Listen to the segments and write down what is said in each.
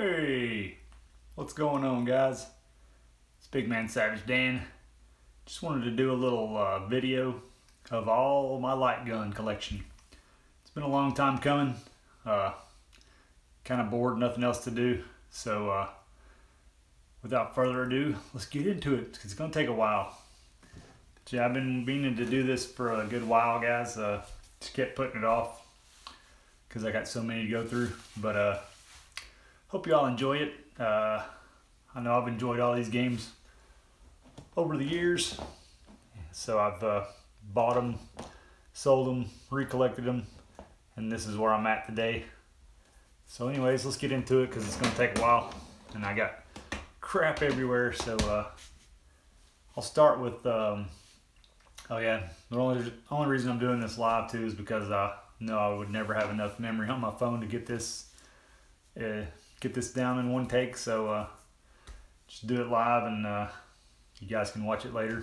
Hey, what's going on, guys? It's Big Man Savage Dan. Just wanted to do a little video of all my light gun collection. It's been a long time coming. Kind of bored, nothing else to do. So without further ado, let's get into it. It's going to take a while. But yeah, I've been meaning to do this for a good while, guys. Just kept putting it off because I got so many to go through. But hope you all enjoy it. I know I've enjoyed all these games over the years. So I've bought them, sold them, recollected them, and this is where I'm at today. So anyways, let's get into it because it's going to take a while and I got crap everywhere. So I'll start with, oh yeah, the only reason I'm doing this live too is because I know I would never have enough memory on my phone to get this down in one take. So just do it live and you guys can watch it later.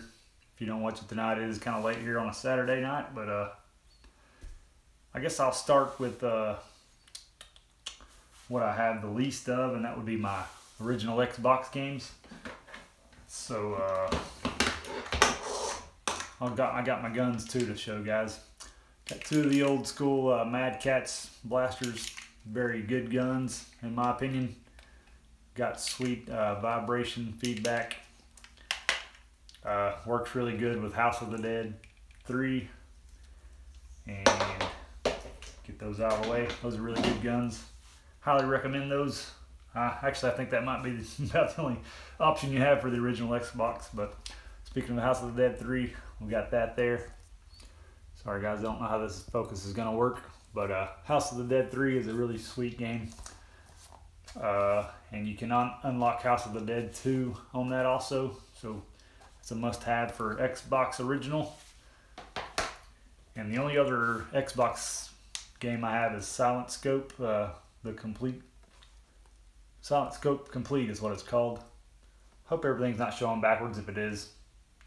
If you don't watch it tonight, it is kind of late here on a Saturday night, but I guess I'll start with what I have the least of, and that would be my original Xbox games. So I got my guns too to show, guys. Got two of the old school Mad Catz blasters, very good guns in my opinion. Got sweet vibration feedback. Works really good with House of the Dead 3. And get those out of the way. Those are really good guns. Highly recommend those. Actually, I think that might be about the only option you have for the original Xbox. But speaking of the House of the Dead 3, we got that there. Sorry guys, I don't know how this focus is going to work. But House of the Dead 3 is a really sweet game. And you can unlock House of the Dead 2 on that also. So it's a must-have for Xbox original. And the only other Xbox game I have is Silent Scope, the complete. Silent Scope Complete is what it's called. Hope everything's not showing backwards. If it is,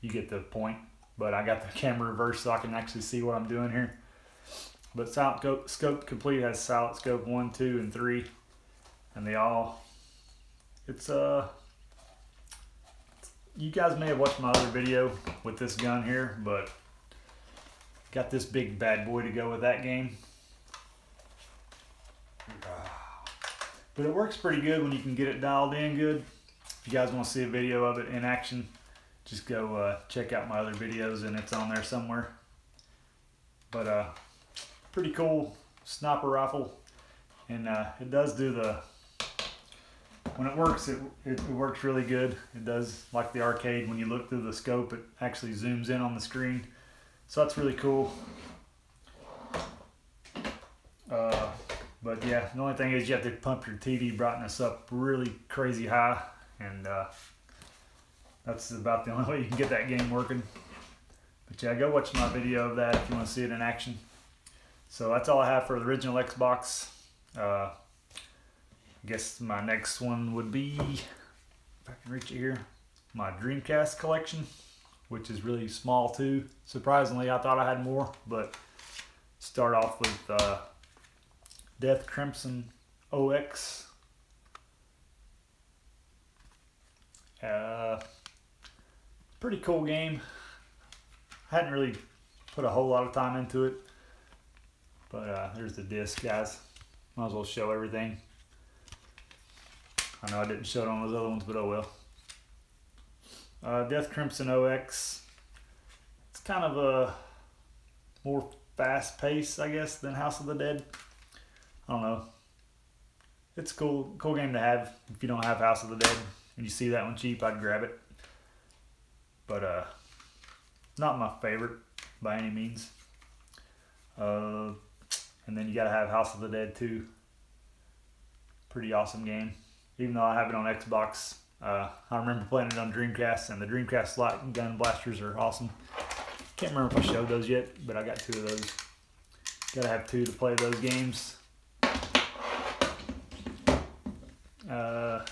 you get the point. But I got the camera reversed so I can actually see what I'm doing here. But Silent Scope Complete has Silent Scope 1, 2, and 3. And they all, you guys may have watched my other video with this gun here, but got this big bad boy to go with that game. But it works pretty good when you can get it dialed in good. If you guys want to see a video of it in action, just go check out my other videos and it's on there somewhere. But pretty cool sniper rifle, and it does do the, when it works, it works really good. It does, like the arcade, when you look through the scope, it actually zooms in on the screen. So that's really cool. But yeah, the only thing is you have to pump your TV brightness up really crazy high, and that's about the only way you can get that game working. But yeah, go watch my video of that if you want to see it in action. So that's all I have for the original Xbox. I guess my next one would be, if I can reach it here, my Dreamcast collection, which is really small too. Surprisingly, I thought I had more, but start off with Death Crimson OX. Pretty cool game. Hadn't really put a whole lot of time into it. But there's the disc, guys. Might as well show everything. I know I didn't show it on those other ones, but oh well. Death Crimson OX. It's kind of a more fast pace, I guess, than House of the Dead. I don't know. It's a cool game to have. If you don't have House of the Dead and you see that one cheap, I'd grab it. But not my favorite by any means. And then you gotta have House of the Dead 2. Pretty awesome game. Even though I have it on Xbox, I remember playing it on Dreamcast, and the Dreamcast light gun blasters are awesome. Can't remember if I showed those yet, but I got two of those. Gotta have two to play those games.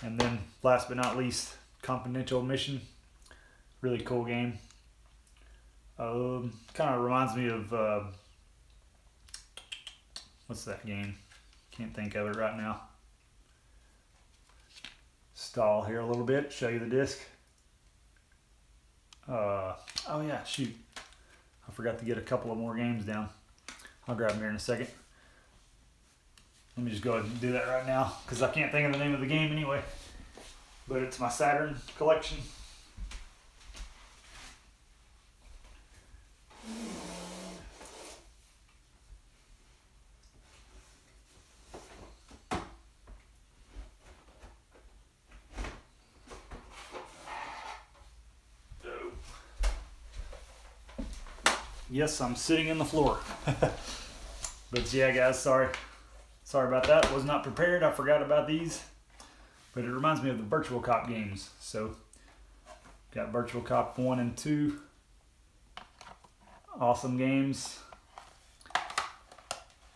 And then last but not least, Confidential Mission. Really cool game. Kind of reminds me of what's that game? Can't think of it right now. stall here a little bit, show you the disc. Oh yeah, shoot. I forgot to get a couple of more games down. I'll grab them here in a second. Let me just go ahead and do that right now because I can't think of the name of the game anyway. But it's my Saturn collection. Yes, I'm sitting in the floor. But yeah, guys, sorry about that. Was not prepared. I forgot about these. But it reminds me of the Virtual Cop games. So, got Virtual Cop 1 and 2. Awesome games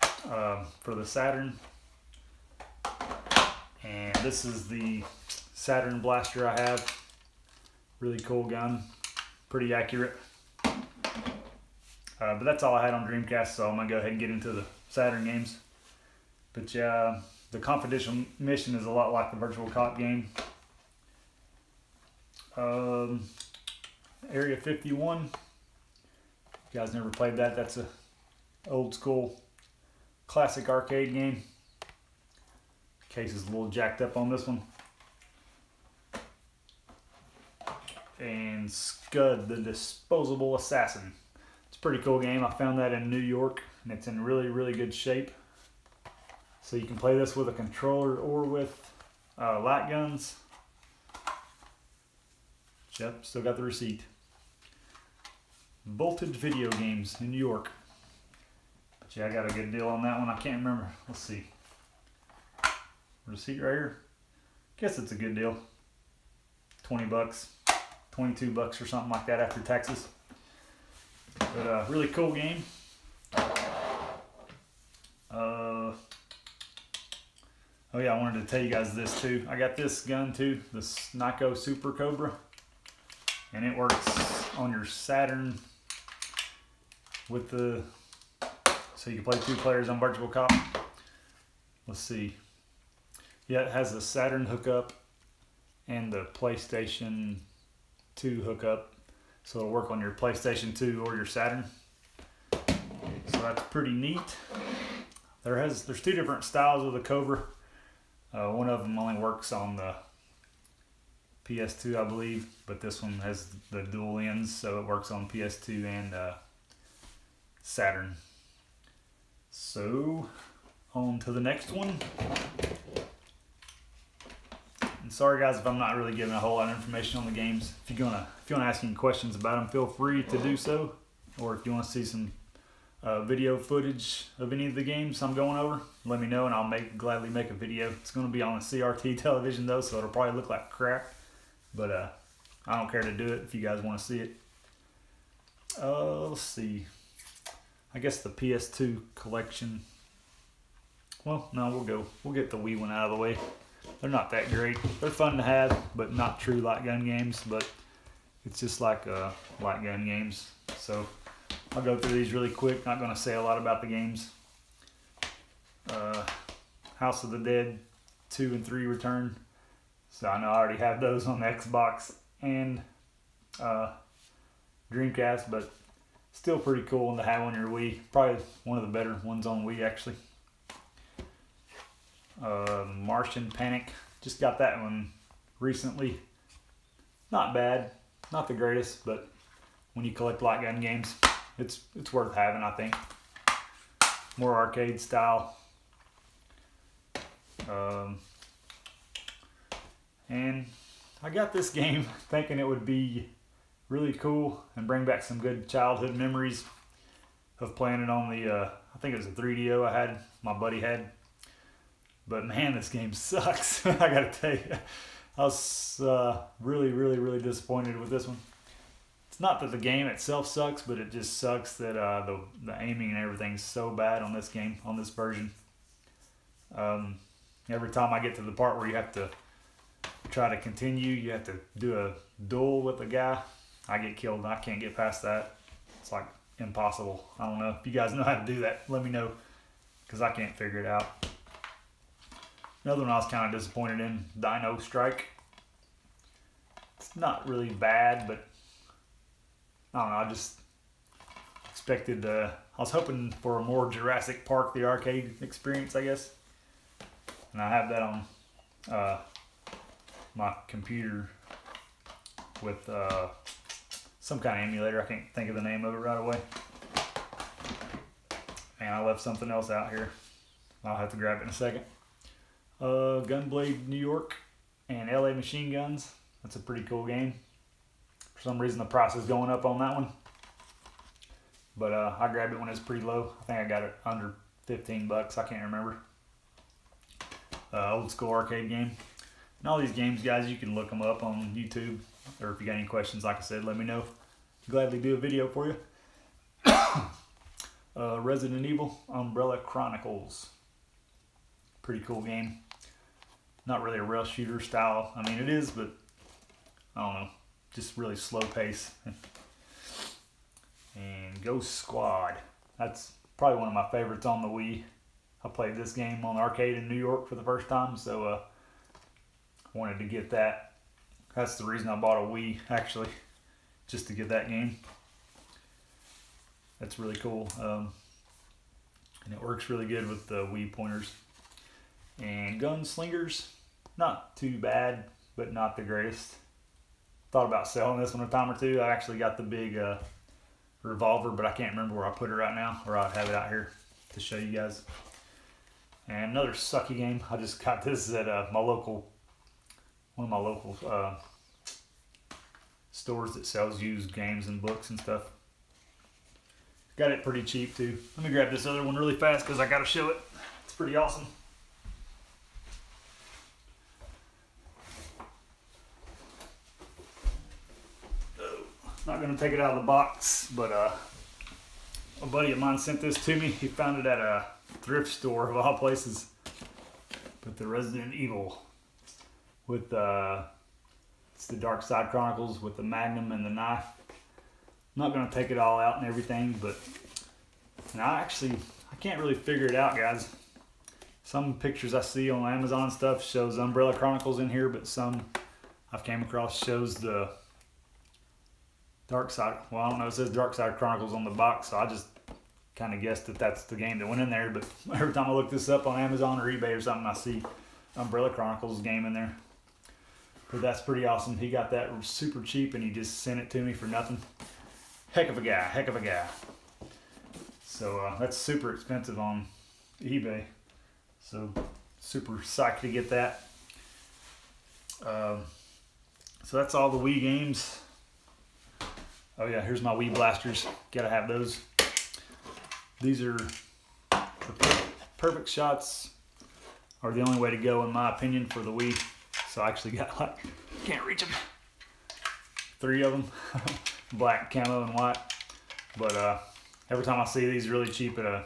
for the Saturn. And this is the Saturn blaster I have. Really cool gun. Pretty accurate. But that's all I had on Dreamcast, so I'm going to go ahead and get into the Saturn games. But yeah, the Confidential Mission is a lot like the Virtual Cop game. Area 51. If you guys never played that, that's a old school classic arcade game. Case is a little jacked up on this one. And Scud, the Disposable Assassin. Pretty cool game. I found that in New York and it's in really, really good shape. So you can play this with a controller or with light guns. Yep, still got the receipt. Voltage Video Games in New York. But yeah, I got a good deal on that one. I can't remember. Let's see. Receipt right here. Guess it's a good deal. 20 bucks, 22 bucks or something like that after taxes. But really cool game. Oh yeah, I wanted to tell you guys this too. I got this gun too, the Snico Super Cobra. And it works on your Saturn with the, so you can play 2 players on Virtual Cop. Let's see. Yeah, it has the Saturn hookup and the PlayStation 2 hookup. So it'll work on your PlayStation 2 or your Saturn. So that's pretty neat. There's 2 different styles of the Cobra. One of them only works on the PS2, I believe, but this one has the dual ends, so it works on PS2 and Saturn. So on to the next one. And sorry guys if I'm not really giving a whole lot of information on the games. If you wanna ask any questions about them, feel free to do so. Or if you want to see some video footage of any of the games I'm going over, let me know and I'll gladly make a video. It's going to be on a CRT television though, so it'll probably look like crap. But I don't care to do it if you guys want to see it. Let's see. I guess the PS2 collection. Well, no, we'll get the Wii one out of the way. They're not that great. They're fun to have, but not true light gun games. But it's just like light gun games. So I'll go through these really quick. Not going to say a lot about the games. House of the Dead 2 and 3 return. So I know I already have those on the Xbox and Dreamcast, but still pretty cool to have on your Wii. Probably one of the better ones on Wii actually. Martian Panic. Just got that one recently. Not bad. Not the greatest, but when you collect light gun games, it's worth having, I think. More arcade style. And I got this game thinking it would be really cool and bring back some good childhood memories of playing it on the, I think it was a 3DO my buddy had. But man, this game sucks. I gotta tell you, I was really disappointed with this one. It's not that the game itself sucks, but it just sucks that the aiming and everything's so bad on this game, on this version. Every time I get to the part where you have to try to continue, you have to do a duel with a guy, I get killed and I can't get past that. It's like impossible. I don't know. If you guys know how to do that, let me know, because I can't figure it out. Another one I was kind of disappointed in, Dino Strike. not really bad, but I don't know, I just expected, I was hoping for a more Jurassic Park, the arcade experience, I guess. And I have that on my computer with some kind of emulator. I can't think of the name of it right away. And I left something else out here. I'll have to grab it in a second. Gunblade New York and LA Machine Guns. That's a pretty cool game. For some reason the price is going up on that one. But I grabbed it when it was pretty low. I think I got it under 15 bucks. I can't remember. Old school arcade game. And all these games, guys, you can look them up on YouTube. Or if you got any questions, like I said, let me know. I'll gladly do a video for you. Resident Evil Umbrella Chronicles. Pretty cool game. Not really a rail shooter style. I mean, it is, but I don't know. Just really slow pace. And Ghost Squad. That's probably one of my favorites on the Wii. I played this game on the arcade in New York for the first time, so I wanted to get that. That's the reason I bought a Wii, actually, just to get that game. That's really cool. And it works really good with the Wii pointers. And Gunslingers, not too bad, but not the greatest. Thought about selling this one a time or two. I actually got the big revolver, but I can't remember where I put it right now, or I'd have it out here to show you guys. And another sucky game. I just got this at my local, one of my local stores that sells used games and books and stuff. Got it pretty cheap too. Let me grab this other one really fast because I got to show it. It's pretty awesome. Not going to take it out of the box, but a buddy of mine sent this to me. He found it at a thrift store of all places. But the Resident Evil with it's the Dark Side Chronicles with the Magnum and the knife. I'm not going to take it all out and everything, but I can't really figure it out, guys. Some pictures I see on Amazon stuff shows Umbrella Chronicles in here, but some I've came across shows the Dark Side. Well, I don't know, it says Dark Side Chronicles on the box, so I just kind of guessed that that's the game that went in there. But every time I look this up on Amazon or eBay or something, I see Umbrella Chronicles game in there. But that's pretty awesome. He got that super cheap and he just sent it to me for nothing. Heck of a guy, heck of a guy. So that's super expensive on eBay. So super psyched to get that. So that's all the Wii games. Oh yeah, here's my Wii blasters. Gotta have those. These are the perfect shots, are the only way to go in my opinion for the Wii. So I actually got, like, can't reach them, 3 of them, black, camo, and white. But every time I see these really cheap at a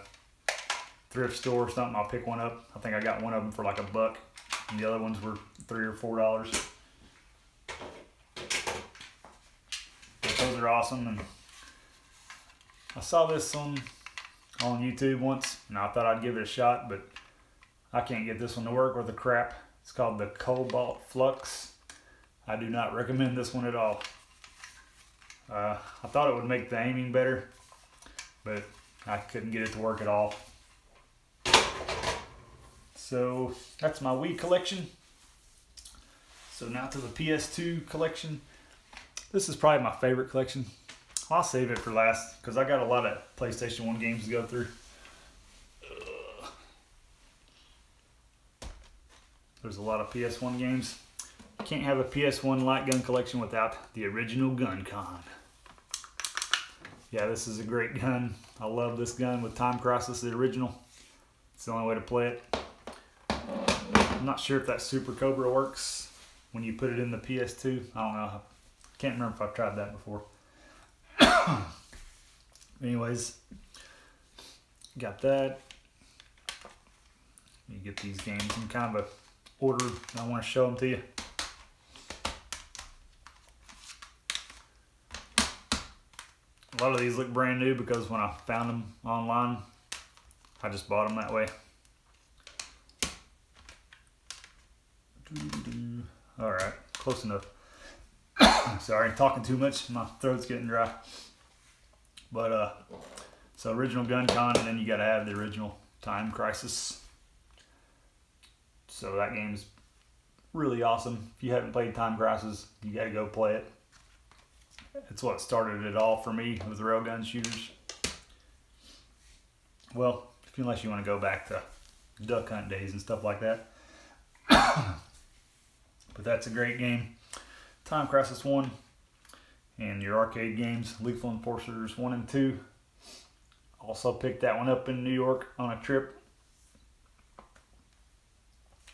thrift store or something, I'll pick one up. I think I got one of them for like $1, and the other ones were $3 or $4. Those are awesome, and I saw this on YouTube once, and I thought I'd give it a shot, but I can't get this one to work with the crap. It's called the Cobalt Flux. I do not recommend this one at all. I thought it would make the aiming better, but I couldn't get it to work at all. So that's my Wii collection. So now to the PS2 collection. This is probably my favorite collection. I'll save it for last because I got a lot of PlayStation 1 games to go through. There's a lot of PS1 games. Can't have a PS1 light gun collection without the original Gun Con. Yeah, this is a great gun. I love this gun with Time Crisis, the original. It's the only way to play it. I'm not sure if that Super Cobra works when you put it in the PS2. I don't know. Can't remember if I've tried that before. Anyways, got that. Let me get these games in kind of a order. I want to show them to you. A lot of these look brand new because when I found them online, I just bought them that way. All right, close enough. Sorry, talking too much. My throat's getting dry. But so original Gun Con, and then you gotta have the original Time Crisis. So that game's really awesome. If you haven't played Time Crisis, you gotta go play it. It's what started it all for me with railgun shooters. Well, unless you want to go back to duck hunt days and stuff like that. But that's a great game. Time Crisis 1 and your arcade games, Lethal Enforcers 1 and 2. Also picked that one up in New York on a trip.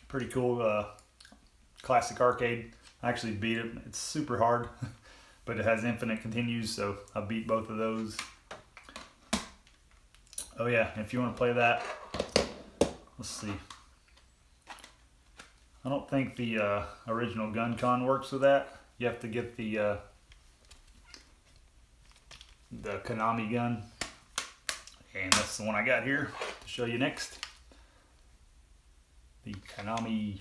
Pretty cool classic arcade. I actually beat it. It's super hard, but it has infinite continues, so I beat both of those. Oh yeah, if you want to play that, let's see. I don't think the original Gun Con works with that. You have to get the Konami gun, and that's the one I got here to show you next. The Konami,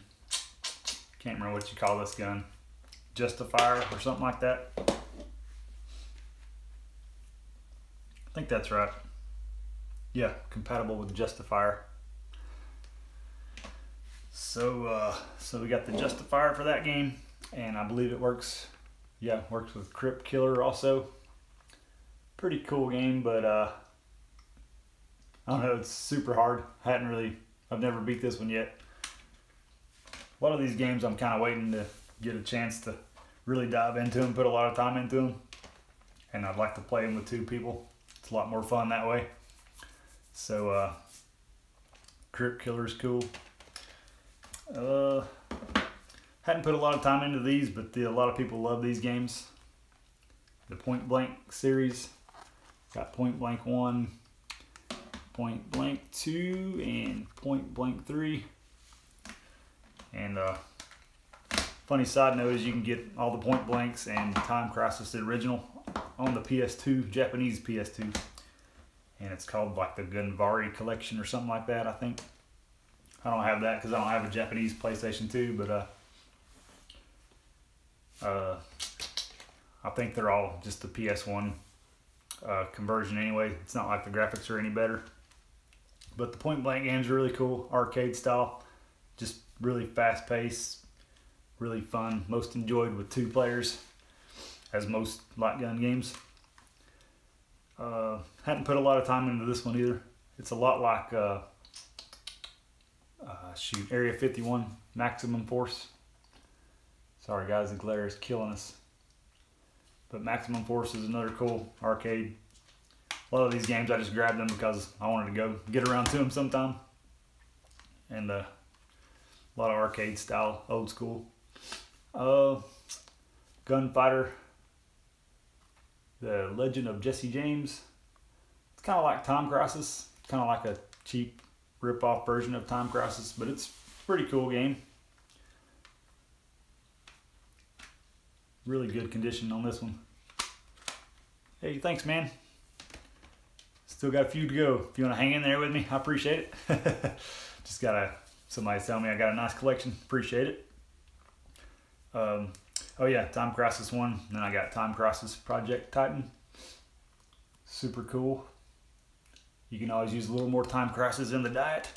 can't remember what you call this gun, Justifier or something like that. I think that's right. Yeah, compatible with Justifier. So we got the Justifier for that game, and I believe it works. Yeah, works with Crypt Killer also. Pretty cool game, but I don't know, it's super hard. I've never beat this one yet. A lot of these games I'm kind of waiting to get a chance to really dive into them, put a lot of time into them, and I'd like to play them with 2 people. It's a lot more fun that way. So Crypt Killer's cool. Hadn't put a lot of time into these, but a lot of people love these games. The Point Blank series. Got Point Blank 1, Point Blank 2, and Point Blank 3. And funny side note is you can get all the Point Blanks and Time Crisis, the original, on the PS2, Japanese PS2. And it's called like the Gunvari collection or something like that, I think. I don't have that because I don't have a Japanese PlayStation 2, but I think they're all just the PS1 conversion anyway. It's not like the graphics are any better. But the Point Blank games are really cool, arcade style, just really fast paced, really fun, most enjoyed with 2 players, as most light gun games. Hadn't put a lot of time into this one either. It's a lot like Area 51 Maximum Force. Sorry guys, the glare is killing us. But Maximum Force is another cool arcade. A lot of these games I just grabbed them because I wanted to go get around to them sometime. And a lot of arcade style, old school. Gunfighter, The Legend of Jesse James. It's kind of like Time Crisis. Kind of like a cheap rip-off version of Time Crisis, but it's a pretty cool game. Really good condition on this one. Hey, thanks man. Still got a few to go. If you want to hang in there with me, I appreciate it. Just somebody's telling me I got a nice collection. Appreciate it. Oh yeah, Time Crisis 1. Then I got Time Crisis Project Titan. Super cool. You can always use a little more Time Crisis in the diet.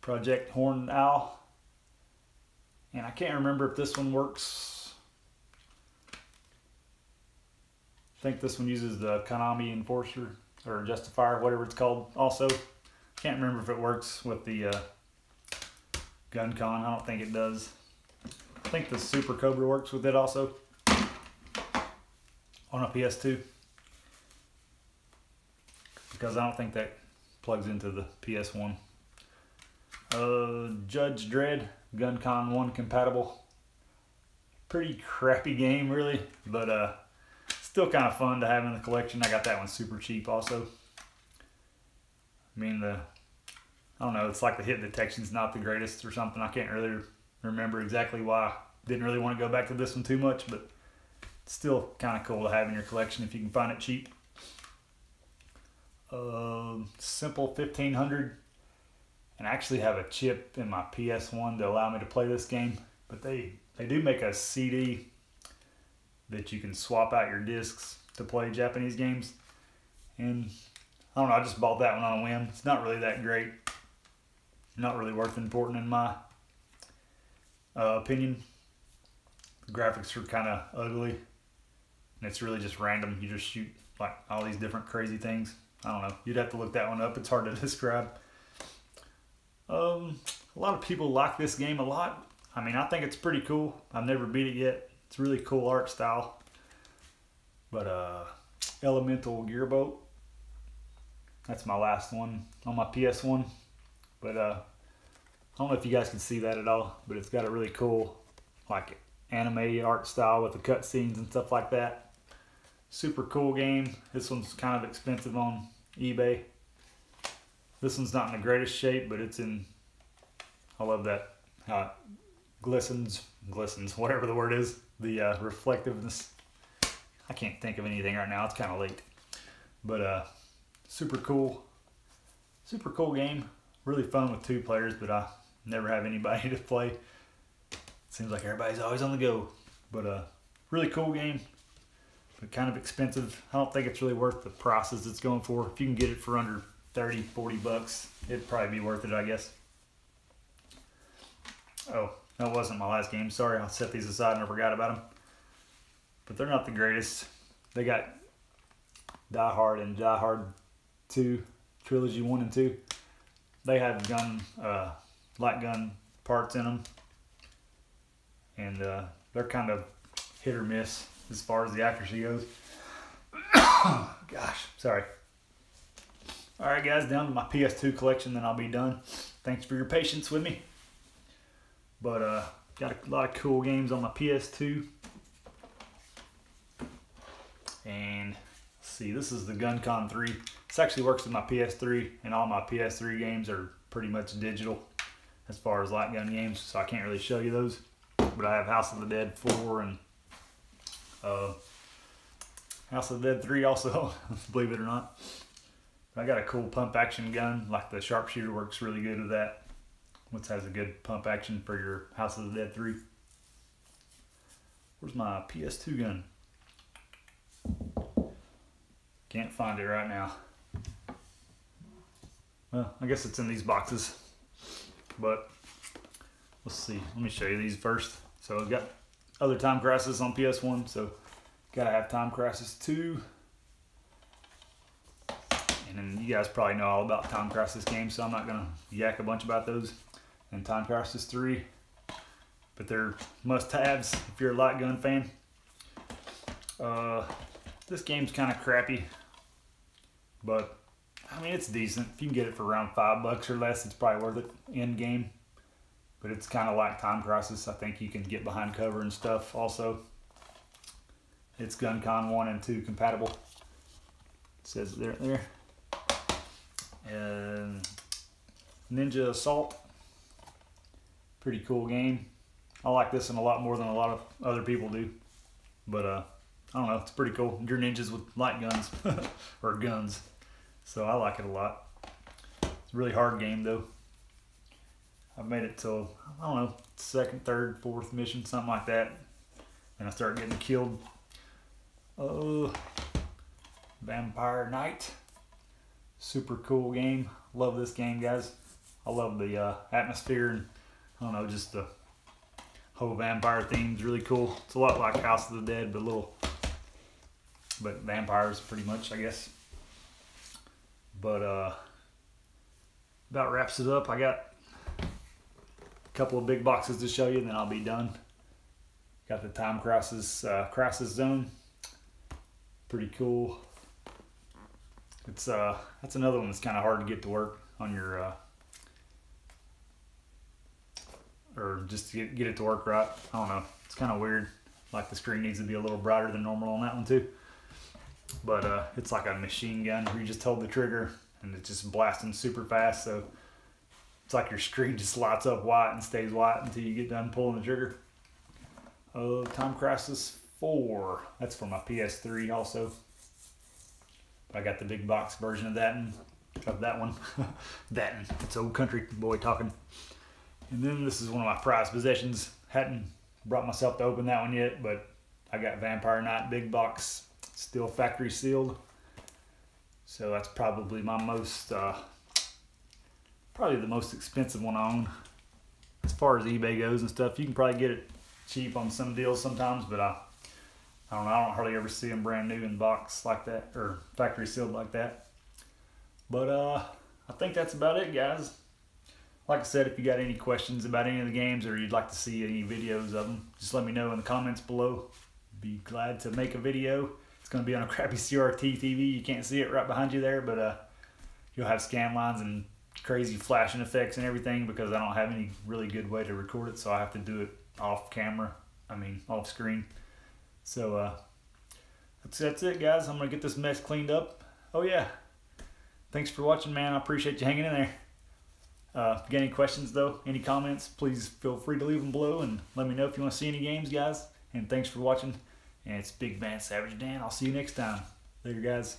Project Horned Owl. And I can't remember if this one works. I think this one uses the Konami Enforcer or Justifier, whatever it's called also. Can't remember if it works with the Gun Con. I don't think it does. I think the Super Cobra works with it also on a PS2, because I don't think that plugs into the PS1. Judge Dredd, Gun Con 1 compatible. Pretty crappy game really, but still kind of fun to have in the collection. I got that one super cheap also. I mean, I don't know, it's like the hit detection's not the greatest or something. I can't really remember exactly why. Didn't really want to go back to this one too much, but it's still kind of cool to have in your collection if you can find it cheap. Simple 1500, and and I actually have a chip in my PS1 to allow me to play this game. But they do make a CD that you can swap out your discs to play Japanese games. And I don't know, I just bought that one on a whim. It's not really that great. Not really worth important in my opinion. The graphics are kind of ugly. And it's really just random. You just shoot like all these different crazy things. I don't know. You'd have to look that one up. It's hard to describe. A lot of people like this game a lot. I mean, I think it's pretty cool. I've never beat it yet. It's really cool art style. But Elemental Gearboat. That's my last one on my PS1. But I don't know if you guys can see that at all. But it's got a really cool like anime art style with the cutscenes and stuff like that. Super cool game. This one's kind of expensive on eBay. This one's not in the greatest shape, but it's in, I love that, how it glistens, whatever the word is, the reflectiveness. I can't think of anything right now, it's kind of late. But super cool game. Really fun with 2 players, but I never have anybody to play. Seems like everybody's always on the go. But really cool game, but kind of expensive. I don't think it's really worth the prices it's going for. If you can get it for under 30, 40 bucks, it'd probably be worth it, I guess. Oh, that wasn't my last game. Sorry, I'll set these aside and I forgot about them. But they're not the greatest. They got Die Hard and Die Hard 2, Trilogy 1 and 2. They have light gun parts in them. And they're kind of hit or miss as far as the accuracy goes. Gosh, sorry. Alright guys, down to my PS2 collection, then I'll be done. Thanks for your patience with me. But got a lot of cool games on my PS2. And let's see, this is the GunCon 3. This actually works with my PS3, and all my PS3 games are pretty much digital as far as light gun games, so I can't really show you those. But I have House of the Dead 4 and House of the Dead 3 also, believe it or not. I got a cool pump action gun, like the sharpshooter works really good with that. Which has a good pump action for your House of the Dead 3. Where's my PS2 gun? Can't find it right now. Well, I guess it's in these boxes. But let's see. Let me show you these first. So I've got other Time Crisis on PS1, so gotta have Time Crisis 2. And then you guys probably know all about Time Crisis games, so I'm not gonna yak a bunch about those. And Time Crisis 3, but they're must-haves if you're a light gun fan. This game's kind of crappy, but I mean it's decent. If you can get it for around $5 or less, it's probably worth it in game. But it's kind of like Time Crisis. I think you can get behind cover and stuff. Also, it's GunCon 1 and 2 compatible. It says it there. And Ninja Assault. Pretty cool game. I like this one a lot more than a lot of other people do. But I don't know, it's pretty cool. You're ninjas with light guns or guns. So I like it a lot. It's a really hard game though. I've made it till, I don't know, 2nd, 3rd, 4th mission, something like that. And I started getting killed. Vampire Knight. Super cool game. Love this game, guys. I love the atmosphere and I don't know, just the whole vampire theme is really cool. It's a lot like House of the Dead, but vampires pretty much, I guess. But about wraps it up. I got a couple of big boxes to show you, and then I'll be done. Got the Time Crisis Crisis Zone. Pretty cool. It's that's another one that's kind of hard to get to work on your or just to get it to work right. I don't know. It's kind of weird. Like the screen needs to be a little brighter than normal on that one too. But it's like a machine gun where you just hold the trigger and it's just blasting super fast. So it's like your screen just lights up white and stays white until you get done pulling the trigger. Time Crisis 4. That's for my PS3 also. But I got the big box version of that. And of that one. That and it's old country boy talking. And then this is one of my prized possessions. Hadn't brought myself to open that one yet, but I got Vampire Knight big box, still factory sealed. So that's probably my most, probably the most expensive one I own. As far as eBay goes and stuff, you can probably get it cheap on some deals sometimes, but I don't know, I don't hardly ever see them brand new in box like that, or factory sealed like that. But I think that's about it, guys. Like I said, if you got any questions about any of the games or you'd like to see any videos of them, just let me know in the comments below. Be glad to make a video. It's going to be on a crappy CRT TV. You can't see it right behind you there, but you'll have scan lines and crazy flashing effects and everything because I don't have any really good way to record it, so I have to do it off camera. I mean, off screen. So that's it, guys. I'm going to get this mess cleaned up. Oh yeah. Thanks for watching, man. I appreciate you hanging in there. If you got any questions, though, any comments, please feel free to leave them below and let me know if you want to see any games, guys. And thanks for watching. And it's Big Man Savage Dan. I'll see you next time. Later, guys.